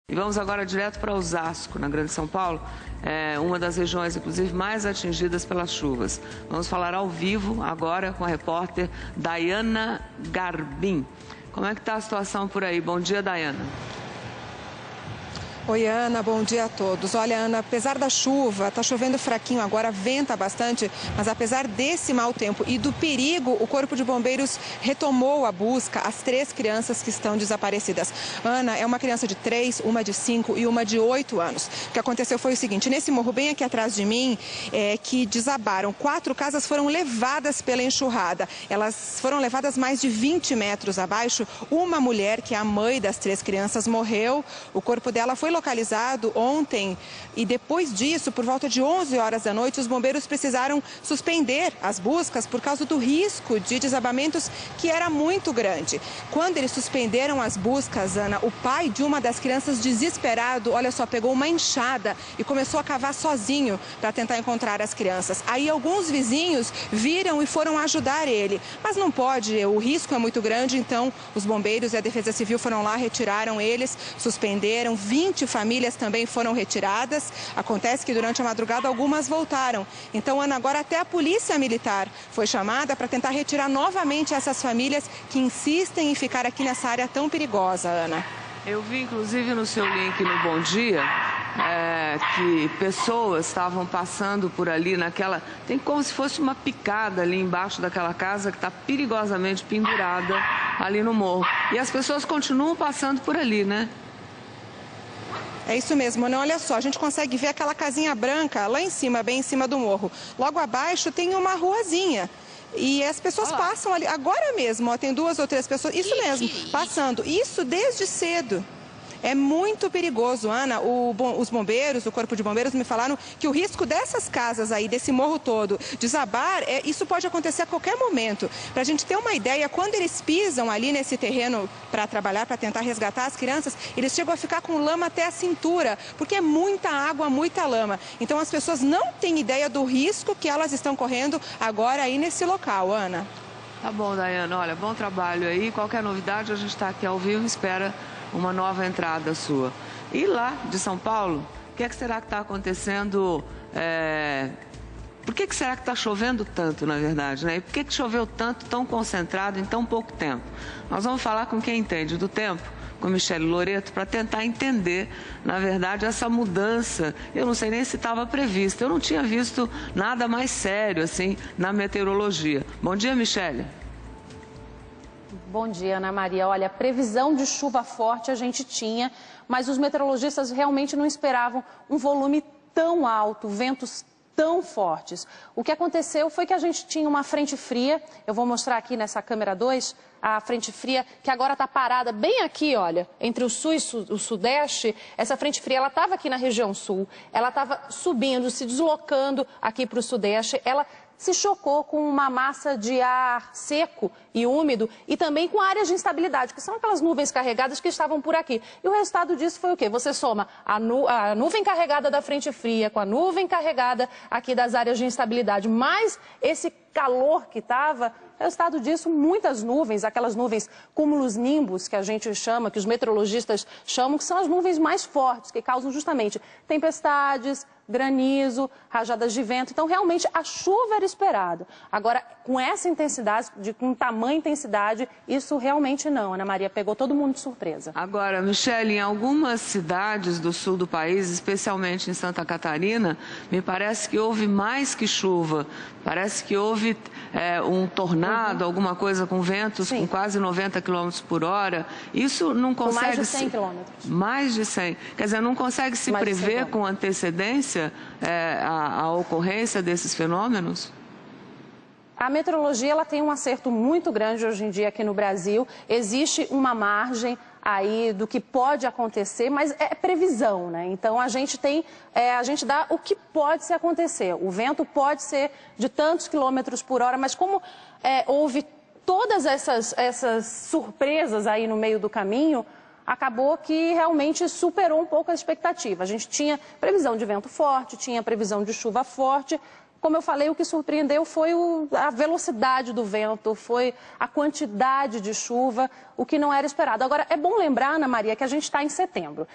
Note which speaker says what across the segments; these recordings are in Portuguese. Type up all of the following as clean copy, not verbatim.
Speaker 1: E vamos agora direto para Osasco, na Grande São Paulo, uma das regiões, inclusive, mais atingidas pelas chuvas. Vamos falar ao vivo agora com a repórter Dayana Garbim. Como é que está a situação por aí? Bom dia, Dayana.
Speaker 2: Oi, Ana, bom dia a todos. Olha, Ana, apesar da chuva, está chovendo fraquinho agora, venta bastante, mas apesar desse mau tempo e do perigo, o Corpo de Bombeiros retomou a busca às 3 crianças que estão desaparecidas. Ana é uma criança de 3, uma de 5 e uma de 8 anos. O que aconteceu foi o seguinte, nesse morro bem aqui atrás de mim, que desabaram, 4 casas foram levadas pela enxurrada. Elas foram levadas mais de 20 metros abaixo. Uma mulher, que é a mãe das 3 crianças, morreu. O corpo dela foi localizado ontem e depois disso, por volta de 11 horas da noite, os bombeiros precisaram suspender as buscas por causa do risco de desabamentos que era muito grande. Quando eles suspenderam as buscas, Ana, o pai de uma das crianças, desesperado, olha só, pegou uma enxada e começou a cavar sozinho para tentar encontrar as crianças. Aí alguns vizinhos viram e foram ajudar ele, mas não pode, o risco é muito grande, então os bombeiros e a Defesa Civil foram lá, retiraram eles, suspenderam, 20 famílias também foram retiradas. Acontece que durante a madrugada algumas voltaram. Então, Ana, agora até a Polícia Militar foi chamada para tentar retirar novamente essas famílias que insistem em ficar aqui nessa área tão perigosa, Ana.
Speaker 1: Eu vi, inclusive, no seu link no Bom Dia, que pessoas estavam passando por ali naquela... Tem como se fosse uma picada ali embaixo daquela casa que está perigosamente pendurada ali no morro. E as pessoas continuam passando por ali, né?
Speaker 2: É isso mesmo, Ana. Olha só, a gente consegue ver aquela casinha branca lá em cima, bem em cima do morro. Logo abaixo tem uma ruazinha. E as pessoas passam ali, agora mesmo, ó, tem 2 ou 3 pessoas, isso mesmo, passando. Isso desde cedo. É muito perigoso, Ana. Os bombeiros, o Corpo de Bombeiros me falaram que o risco dessas casas aí, desse morro todo, desabar, isso pode acontecer a qualquer momento. Para a gente ter uma ideia, quando eles pisam ali nesse terreno para trabalhar, para tentar resgatar as crianças, eles chegam a ficar com lama até a cintura, porque é muita água, muita lama. Então as pessoas não têm ideia do risco que elas estão correndo agora aí nesse local, Ana.
Speaker 1: Tá bom, Dayana. Olha, bom trabalho aí. Qualquer novidade, a gente está aqui ao vivo, espera uma nova entrada sua. E lá de São Paulo, o que é que será que está acontecendo? Por que será que está chovendo tanto, na verdade, né? E por que choveu tanto, tão concentrado, em tão pouco tempo? Nós vamos falar com quem entende do tempo, com Michele Loreto, para tentar entender, na verdade, essa mudança. Eu não sei nem se estava prevista. Eu não tinha visto nada mais sério, assim, na meteorologia. Bom dia, Michele.
Speaker 3: Bom dia, Ana Maria. Olha, previsão de chuva forte a gente tinha, mas os meteorologistas realmente não esperavam um volume tão alto, ventos tão fortes. O que aconteceu foi que a gente tinha uma frente fria, eu vou mostrar aqui nessa câmera 2, a frente fria que agora está parada bem aqui, olha, entre o sul e o sudeste. Essa frente fria, ela estava aqui na região sul, ela estava subindo, se deslocando aqui para o sudeste, ela se chocou com uma massa de ar seco e úmido e também com áreas de instabilidade, que são aquelas nuvens carregadas que estavam por aqui. E o resultado disso foi o quê? Você soma a nuvem carregada da frente fria com a nuvem carregada aqui das áreas de instabilidade, mais esse calor que estava, resultado disso, muitas nuvens, aquelas nuvens cúmulos nimbus que a gente chama, que os meteorologistas chamam, que são as nuvens mais fortes, que causam justamente tempestades, granizo, rajadas de vento. Então, realmente, a chuva era esperada. Agora, com essa intensidade, com tamanha intensidade, isso realmente não. Ana Maria, pegou todo mundo de surpresa.
Speaker 1: Agora, Michele, em algumas cidades do sul do país, especialmente em Santa Catarina, me parece que houve mais que chuva. Parece que houve um tornado, alguma coisa com ventos com quase 90 km por hora. Isso não consegue...
Speaker 3: Com mais de 100 quilômetros.
Speaker 1: Mais de 100. Quer dizer, não consegue se prever com antecedência a ocorrência desses fenômenos?
Speaker 3: A meteorologia, ela tem um acerto muito grande hoje em dia aqui no Brasil. Existe uma margem aí do que pode acontecer, mas é previsão, né? Então a gente dá o que pode se acontecer. O vento pode ser de tantos quilômetros por hora, mas como houve todas essas surpresas aí no meio do caminho, acabou que realmente superou um pouco a expectativa. A gente tinha previsão de vento forte, tinha previsão de chuva forte. como eu falei, o que surpreendeu foi a velocidade do vento, foi a quantidade de chuva, o que não era esperado. Agora, é bom lembrar, Ana Maria, que a gente está em setembro.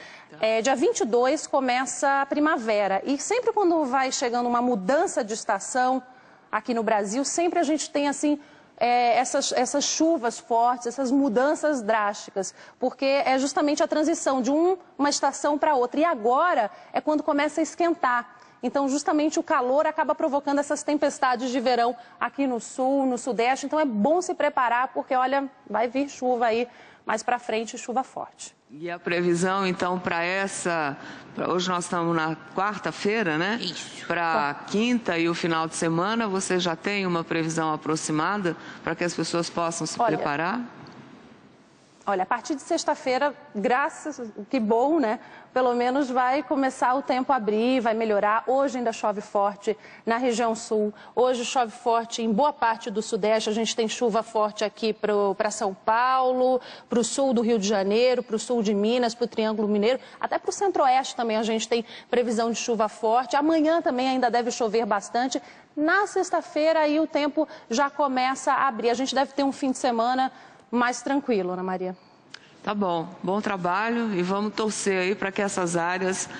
Speaker 3: Dia 22 começa a primavera e sempre quando vai chegando uma mudança de estação aqui no Brasil, sempre a gente tem assim... essas chuvas fortes, essas mudanças drásticas, porque é justamente a transição de uma estação para outra. E agora é quando começa a esquentar. Então, justamente o calor acaba provocando essas tempestades de verão aqui no sul, no sudeste. Então, é bom se preparar, porque, olha, vai vir chuva aí mais para frente, chuva forte.
Speaker 1: E a previsão, então, para hoje nós estamos na quarta-feira, né?
Speaker 4: Isso.
Speaker 1: Para quinta e o final de semana, você já tem uma previsão aproximada para que as pessoas possam se preparar?
Speaker 3: Olha, a partir de sexta-feira, que bom, né? Pelo menos vai começar o tempo a abrir, vai melhorar. Hoje ainda chove forte na região sul, hoje chove forte em boa parte do sudeste. A gente tem chuva forte aqui para São Paulo, para o sul do Rio de Janeiro, para o sul de Minas, para o Triângulo Mineiro, até para o centro-oeste também a gente tem previsão de chuva forte. Amanhã também ainda deve chover bastante. Na sexta-feira aí o tempo já começa a abrir. A gente deve ter um fim de semana mais tranquilo, Ana Maria.
Speaker 1: Tá bom, bom trabalho e vamos torcer aí para que essas áreas,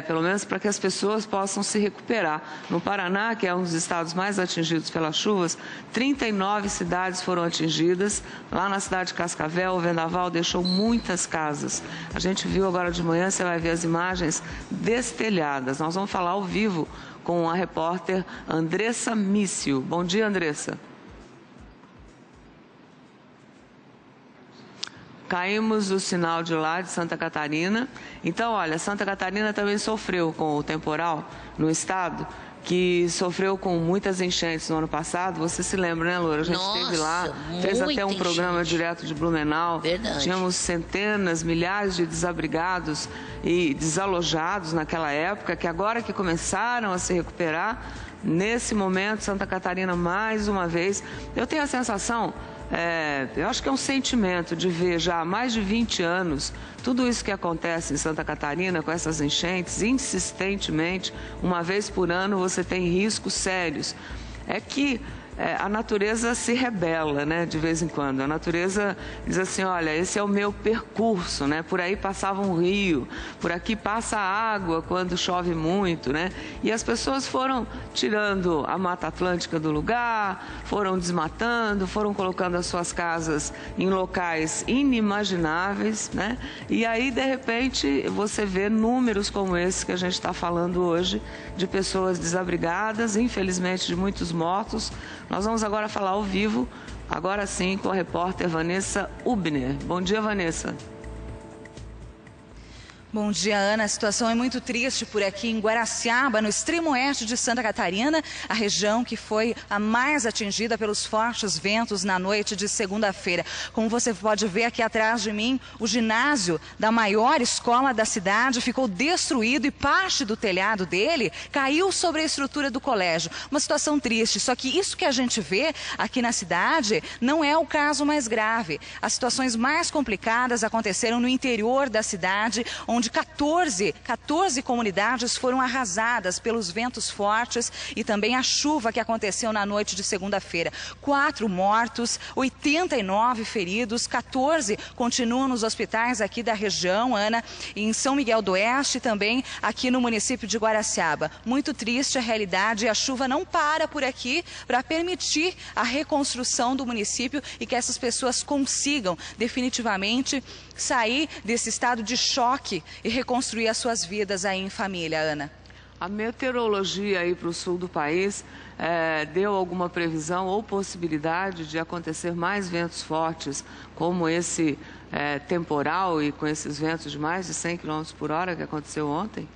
Speaker 1: pelo menos para que as pessoas possam se recuperar. No Paraná, que é um dos estados mais atingidos pelas chuvas, 39 cidades foram atingidas. Lá na cidade de Cascavel, o vendaval deixou muitas casas. A gente viu agora de manhã, você vai ver as imagens destelhadas. Nós vamos falar ao vivo com a repórter Andressa Mício. Bom dia, Andressa. Caímos o sinal de lá, de Santa Catarina. Então, olha, Santa Catarina também sofreu com o temporal no estado, que sofreu com muitas enchentes no ano passado. Você se lembra, né, Loura? A gente esteve lá, fez até um programa direto de Blumenau.
Speaker 4: Verdade.
Speaker 1: Tínhamos centenas, milhares de desabrigados e desalojados naquela época, que agora que começaram a se recuperar, nesse momento, Santa Catarina, mais uma vez, eu tenho a sensação... eu acho que é um sentimento de ver já há mais de 20 anos tudo isso que acontece em Santa Catarina com essas enchentes, insistentemente, uma vez por ano você tem riscos sérios. É que a natureza se rebela, né, de vez em quando. A natureza diz assim, olha, esse é o meu percurso, né? Por aí passava um rio, por aqui passa água quando chove muito, né? E as pessoas foram tirando a Mata Atlântica do lugar, foram desmatando, foram colocando as suas casas em locais inimagináveis, né? E aí, de repente, você vê números como esse que a gente está falando hoje, de pessoas desabrigadas, infelizmente de muitos mortos. Nós vamos agora falar ao vivo, agora sim, com a repórter Vanessa Ubner. Bom dia, Vanessa.
Speaker 5: Bom dia, Ana. A situação é muito triste por aqui em Guaraciaba, no extremo oeste de Santa Catarina, a região que foi a mais atingida pelos fortes ventos na noite de segunda-feira. Como você pode ver aqui atrás de mim, o ginásio da maior escola da cidade ficou destruído e parte do telhado dele caiu sobre a estrutura do colégio. Uma situação triste, só que isso que a gente vê aqui na cidade não é o caso mais grave. As situações mais complicadas aconteceram no interior da cidade, onde 14 comunidades foram arrasadas pelos ventos fortes e também a chuva que aconteceu na noite de segunda-feira. 4 mortos, 89 feridos, 14 continuam nos hospitais aqui da região, Ana, em São Miguel do Oeste e também aqui no município de Guaraciaba. Muito triste a realidade, a chuva não para por aqui para permitir a reconstrução do município e que essas pessoas consigam definitivamente sair desse estado de choque e reconstruir as suas vidas aí em família, Ana.
Speaker 1: A meteorologia aí para o sul do país deu alguma previsão ou possibilidade de acontecer mais ventos fortes, como esse temporal e com esses ventos de mais de 100 km por hora que aconteceu ontem?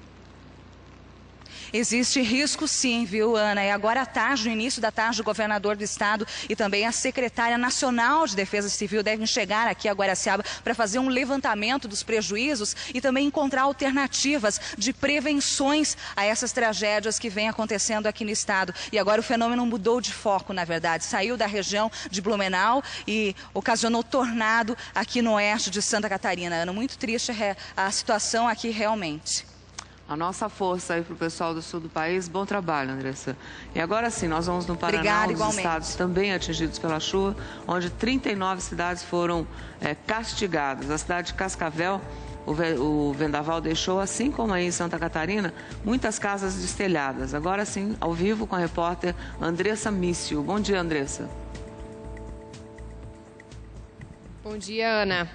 Speaker 5: Existe risco sim, viu, Ana? E agora à tarde, no início da tarde, o governador do estado e também a secretária nacional de Defesa Civil devem chegar aqui a Guaraciaba para fazer um levantamento dos prejuízos e também encontrar alternativas de prevenções a essas tragédias que vêm acontecendo aqui no estado. E agora o fenômeno mudou de foco, na verdade. Saiu da região de Blumenau e ocasionou tornado aqui no oeste de Santa Catarina. Ana, muito triste a situação aqui realmente.
Speaker 1: A nossa força aí para o pessoal do sul do país. Bom trabalho, Andressa. E agora sim, nós vamos no Paraná, um dos estados também atingidos pela chuva, onde 39 cidades foram castigadas. A cidade de Cascavel, o vendaval deixou, assim como aí em Santa Catarina, muitas casas destelhadas. Agora sim, ao vivo com a repórter Andressa Mício. Bom dia, Andressa.
Speaker 4: Bom dia, Ana.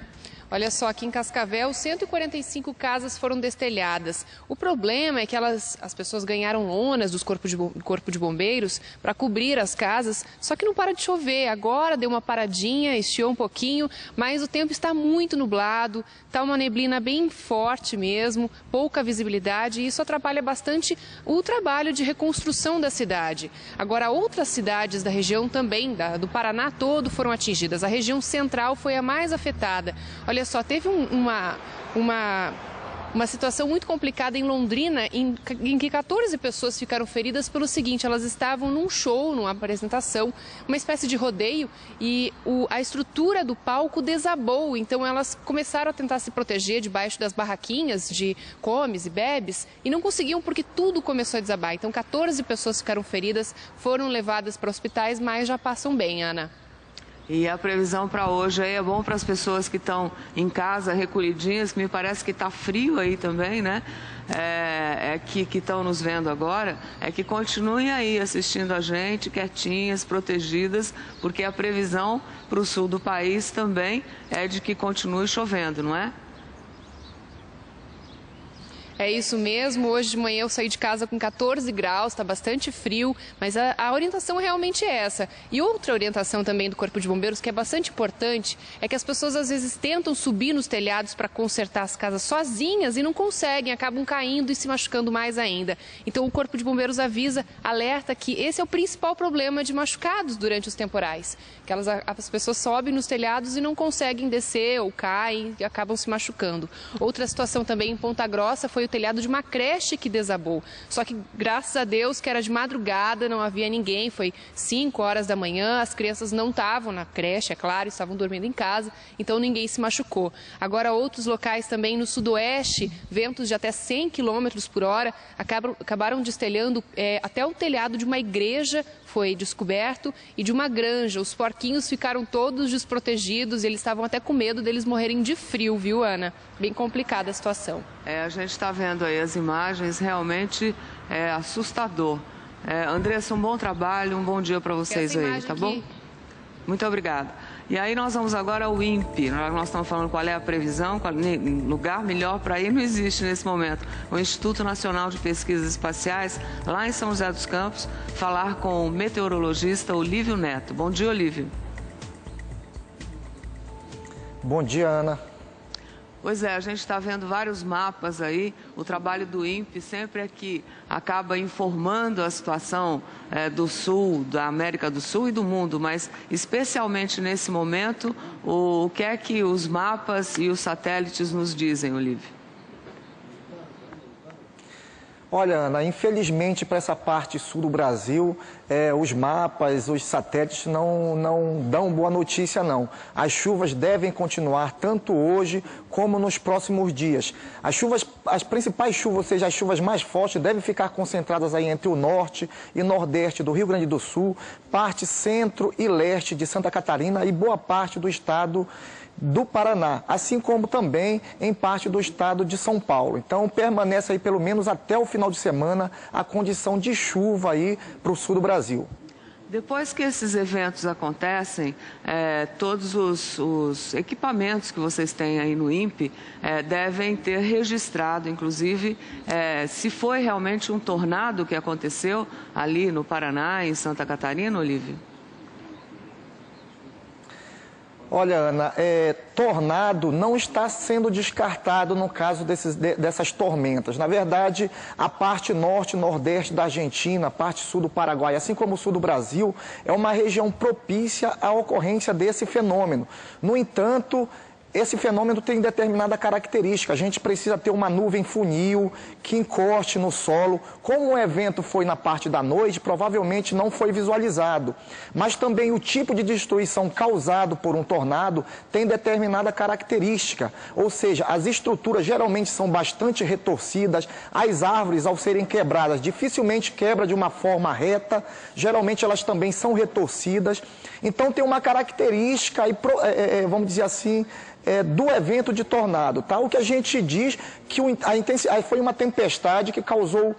Speaker 4: Olha só, aqui em Cascavel, 145 casas foram destelhadas. O problema é que as pessoas ganharam lonas do corpo de bombeiros para cobrir as casas, só que não para de chover. Agora deu uma paradinha, estiou um pouquinho, mas o tempo está muito nublado, está uma neblina bem forte mesmo, pouca visibilidade, e isso atrapalha bastante o trabalho de reconstrução da cidade. Agora, outras cidades da região também, do Paraná todo, foram atingidas. A região central foi a mais afetada. Olha só, teve uma situação muito complicada em Londrina, em que 14 pessoas ficaram feridas pelo seguinte: elas estavam num show, numa apresentação, uma espécie de rodeio, e a estrutura do palco desabou. Então elas começaram a tentar se proteger debaixo das barraquinhas de comes e bebes e não conseguiam porque tudo começou a desabar. Então 14 pessoas ficaram feridas, foram levadas para hospitais, mas já passam bem, Ana.
Speaker 1: E a previsão para hoje aí é bom para as pessoas que estão em casa recolhidinhas, que me parece que está frio aí também, né? Que estão nos vendo agora, que continuem aí assistindo a gente, quietinhas, protegidas, porque a previsão para o sul do país também é de que continue chovendo, não é?
Speaker 4: É isso mesmo, hoje de manhã eu saí de casa com 14 graus, está bastante frio, mas a orientação realmente é essa. E outra orientação também do Corpo de Bombeiros, que é bastante importante, é que as pessoas às vezes tentam subir nos telhados para consertar as casas sozinhas e não conseguem, acabam caindo e se machucando mais ainda. Então o Corpo de Bombeiros avisa, alerta que esse é o principal problema de machucados durante os temporais. Que as pessoas sobem nos telhados e não conseguem descer ou caem e acabam se machucando. Outra situação também em Ponta Grossa foi o telhado de uma creche que desabou. Só que, graças a Deus, que era de madrugada, não havia ninguém, foi 5 horas da manhã, as crianças não estavam na creche, é claro, estavam dormindo em casa, então ninguém se machucou. Agora, outros locais também no sudoeste, ventos de até 100 km por hora, acabaram destelhando até o telhado de uma igreja, foi descoberto, e de uma granja. Os porquinhos ficaram todos desprotegidos e eles estavam até com medo deles morrerem de frio, viu, Ana? Bem complicada a situação.
Speaker 1: A gente está vendo aí as imagens, realmente é assustador. Andressa, um bom trabalho, um bom dia para vocês aí, tá bom? Muito obrigada. E aí nós vamos agora ao INPE. Nós estamos falando qual é a previsão, lugar melhor para ir não existe nesse momento. O Instituto Nacional de Pesquisas Espaciais, lá em São José dos Campos, falar com o meteorologista Olívio Neto. Bom dia, Olívio.
Speaker 6: Bom dia, Ana.
Speaker 1: Pois é, a gente está vendo vários mapas aí, o trabalho do INPE sempre é que acaba informando a situação do Sul, da América do Sul e do mundo, mas especialmente nesse momento, o que é que os mapas e os satélites nos dizem, Olívio?
Speaker 6: Olha, Ana, infelizmente para essa parte sul do Brasil, os mapas, os satélites não dão boa notícia, não. As chuvas devem continuar tanto hoje como nos próximos dias. As principais chuvas, ou seja, as chuvas mais fortes, devem ficar concentradas aí entre o norte e nordeste do Rio Grande do Sul, parte centro e leste de Santa Catarina e boa parte do estado do Paraná, assim como também em parte do estado de São Paulo. Então permanece aí pelo menos até o final de semana a condição de chuva aí para o sul do Brasil.
Speaker 1: Depois que esses eventos acontecem, todos os equipamentos que vocês têm aí no INPE devem ter registrado, inclusive, se foi realmente um tornado que aconteceu ali no Paraná, em Santa Catarina, Olívio?
Speaker 6: Olha, Ana, tornado não está sendo descartado no caso dessas tormentas. Na verdade, a parte norte e nordeste da Argentina, a parte sul do Paraguai, assim como o sul do Brasil, é uma região propícia à ocorrência desse fenômeno. No entanto, esse fenômeno tem determinada característica. A gente precisa ter uma nuvem funil que encoste no solo. Como o evento foi na parte da noite, provavelmente não foi visualizado. Mas também o tipo de destruição causado por um tornado tem determinada característica. Ou seja, as estruturas geralmente são bastante retorcidas. As árvores, ao serem quebradas, dificilmente quebra de uma forma reta. Geralmente elas também são retorcidas. Então tem uma característica, vamos dizer assim, do evento de tornado, tá? O que a gente diz que foi uma tempestade que causou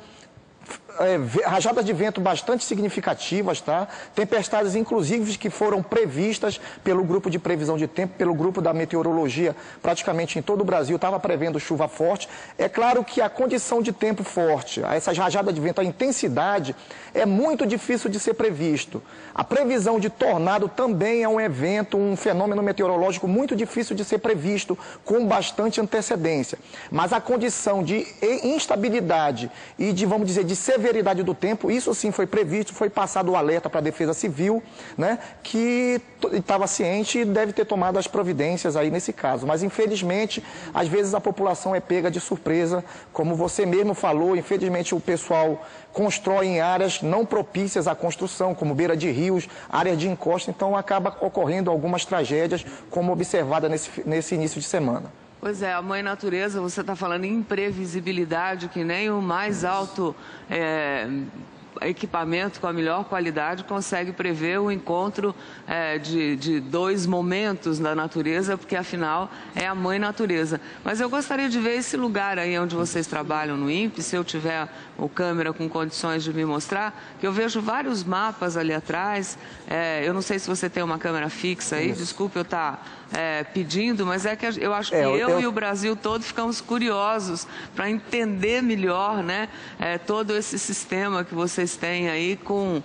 Speaker 6: rajadas de vento bastante significativas, tá? Tempestades, inclusive, que foram previstas pelo grupo de previsão de tempo, pelo grupo da meteorologia, praticamente em todo o Brasil, estava prevendo chuva forte. É claro que a condição de tempo forte, essas rajadas de vento, a intensidade, é muito difícil de ser previsto. A previsão de tornado também é um evento, um fenômeno meteorológico muito difícil de ser previsto, com bastante antecedência. Mas a condição de instabilidade e de, vamos dizer, de severidade do tempo, isso sim foi previsto, foi passado o alerta para a Defesa Civil, né, que estava ciente e deve ter tomado as providências aí nesse caso. Mas, infelizmente, às vezes a população é pega de surpresa, como você mesmo falou, infelizmente o pessoal constrói em áreas não propícias à construção, como beira de rios, áreas de encosta, então acaba ocorrendo algumas tragédias, como observada nesse início de semana.
Speaker 1: Pois é, a mãe natureza, você está falando em imprevisibilidade, que nem o mais alto equipamento com a melhor qualidade consegue prever o encontro de dois momentos da natureza, porque afinal é a mãe natureza. Mas eu gostaria de ver esse lugar aí onde vocês trabalham no INPE, se eu tiver o câmera com condições de me mostrar, que eu vejo vários mapas ali atrás. Eu não sei se você tem uma câmera fixa aí, desculpe eu estar pedindo, mas é que eu acho que eu e o Brasil todo ficamos curiosos para entender melhor, né, todo esse sistema que vocês têm aí com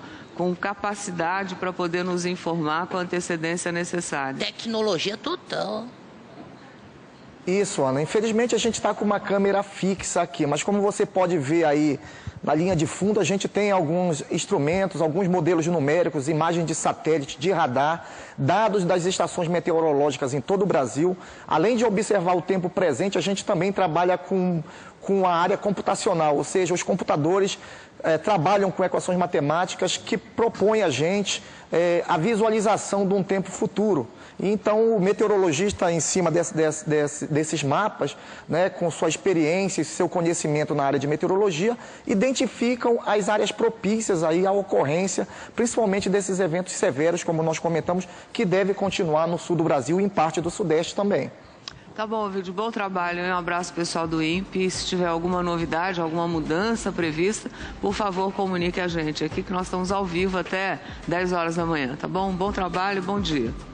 Speaker 1: capacidade para poder nos informar com a antecedência necessária.
Speaker 7: Tecnologia total.
Speaker 6: Isso, Ana. Infelizmente a gente está com uma câmera fixa aqui, mas como você pode ver aí na linha de fundo, a gente tem alguns instrumentos, alguns modelos numéricos, imagens de satélite, de radar, dados das estações meteorológicas em todo o Brasil. Além de observar o tempo presente, a gente também trabalha com a área computacional, ou seja, os computadores trabalham com equações matemáticas que propõem a gente a visualização de um tempo futuro. Então, o meteorologista, em cima desses mapas, né, com sua experiência e seu conhecimento na área de meteorologia, identificam as áreas propícias aí à ocorrência, principalmente desses eventos severos, como nós comentamos, que deve continuar no sul do Brasil e em parte do sudeste também.
Speaker 1: Tá bom, Vídeo, bom trabalho. Um abraço pessoal do INPE. Se tiver alguma novidade, alguma mudança prevista, por favor, comunique a gente aqui, que nós estamos ao vivo até 10 horas da manhã, tá bom? Bom trabalho, bom dia.